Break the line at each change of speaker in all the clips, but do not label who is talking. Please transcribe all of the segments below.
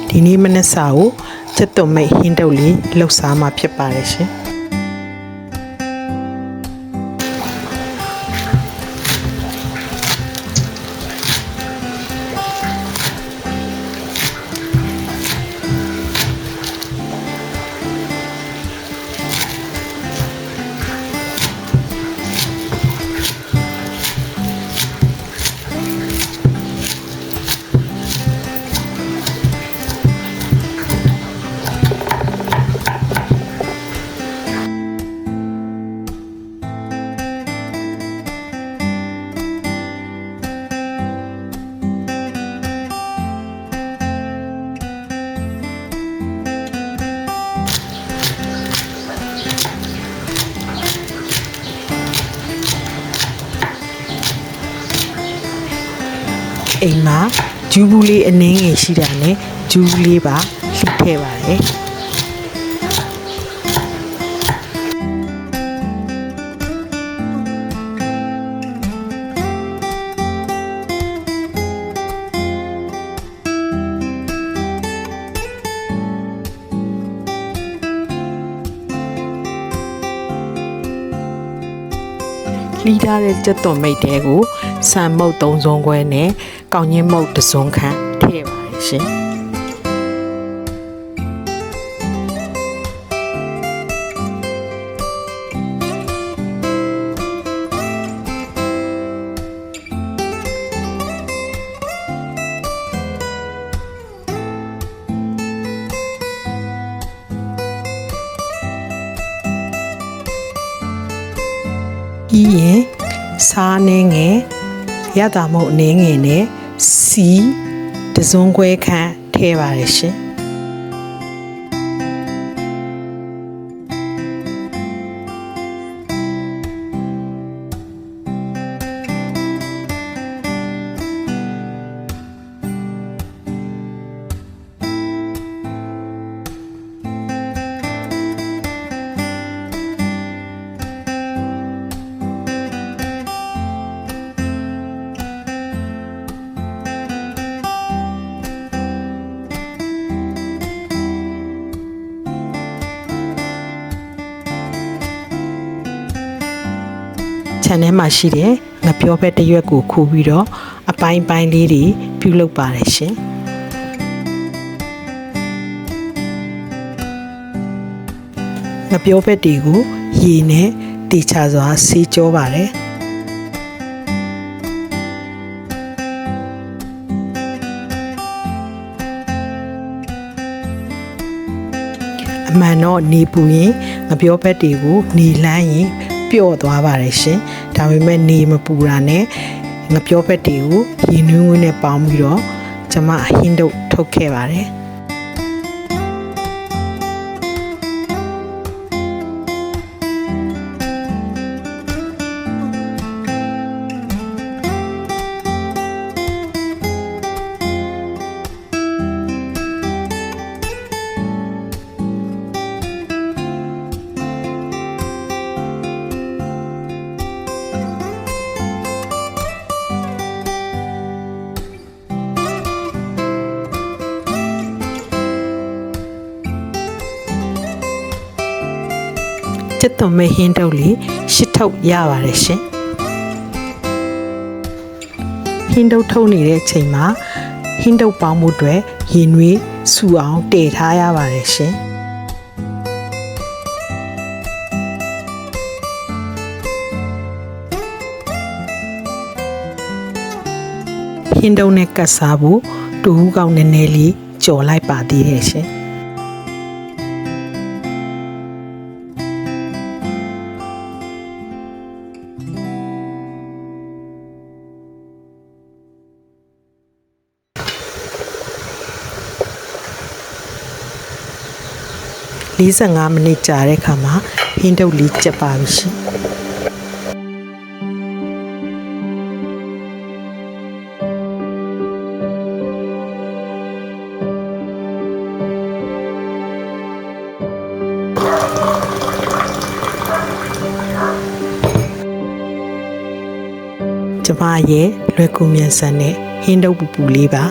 ဒီနေ့မနက်စာကိုကျက်သွန်မိတ်ဟင်းတုပ်လေးလှုပ်စားမှာဖြစ်ပါတယ်ရှင်အိမ်မှာဂျူးဘူးလေးအနှင်းငယ်ရှိတာနဲ့ဂျူးဘူးလေးပါလှစ်ထည့်ပါတယ်လှီးထားတဲ့ကျက်သွန်မိတ်တဲကိုဆန်မုတ်3စုံခွဲနဲ့ကောင်းချင်းမုတ်1စုံခန့်ထည့်ပါတယ်ရှင်ပြီးရင်စားနှင်းငယ်ရတာမဟုတ်အနေငယ်နဲ့စီတစုံခွဲခန့်ထည့်ပါတယ်ရှင်ခြံထဲမှာရှိတဲ့ငပြောဘက်တစ်ရွက်ကိုခူးပြီးတော့အပိုင်းပိုင်းလေးတွေပြုလုပ်ပါတယ်ရှင်ငပြောဘက်တွေကိုရေနဲ့တေချာစွာဆေးကြောပါတယ်အမှန်တော့နေပူရင်ငပြောဘက်တွေကိုနေလန်းရင်ပျော့သွားပါတယ်ရှင်ဒါပေမဲ့နေမပူတာနဲ့ငပြောဘက်တွေကိုရေနွေးဝင်းနဲ့ပေါင်းပြီးတော့ကျွန်မဟင်းတုပ်ထုတ်ခဲ့ပါတယ်ကျက်သွန်မဲ့ဟင်းတုပ်လေး8ထုပ်ရပါတယ်ရှင်ဟင်းတုပ်ထုတ်နေတဲ့အချိန်မှာဟင်းတုပ်ပေါင်းမှုအတွက်ရေနွေးစူအောင်တည်ထားရပါတယ်ရှင်ဟင်းတုပ်နဲ့ကတ်စားဖို့တူဟူးကောင်နည်းနည်းလေးကြော်လိုက်ပါသေးတယ်ရှင်45မိနစ်ကြာတဲ့အခါမှာဟင်းတုပ်လေးကျက်ပါပြီရှင်ကျမရဲ့လွယ်ကူမြန်ဆန်တဲ့ဟင်းတုပ်ပူပူလေးပါ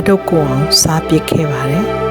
တုတ်ကိုအောင်စားပစ်ခဲ့ပါတယ်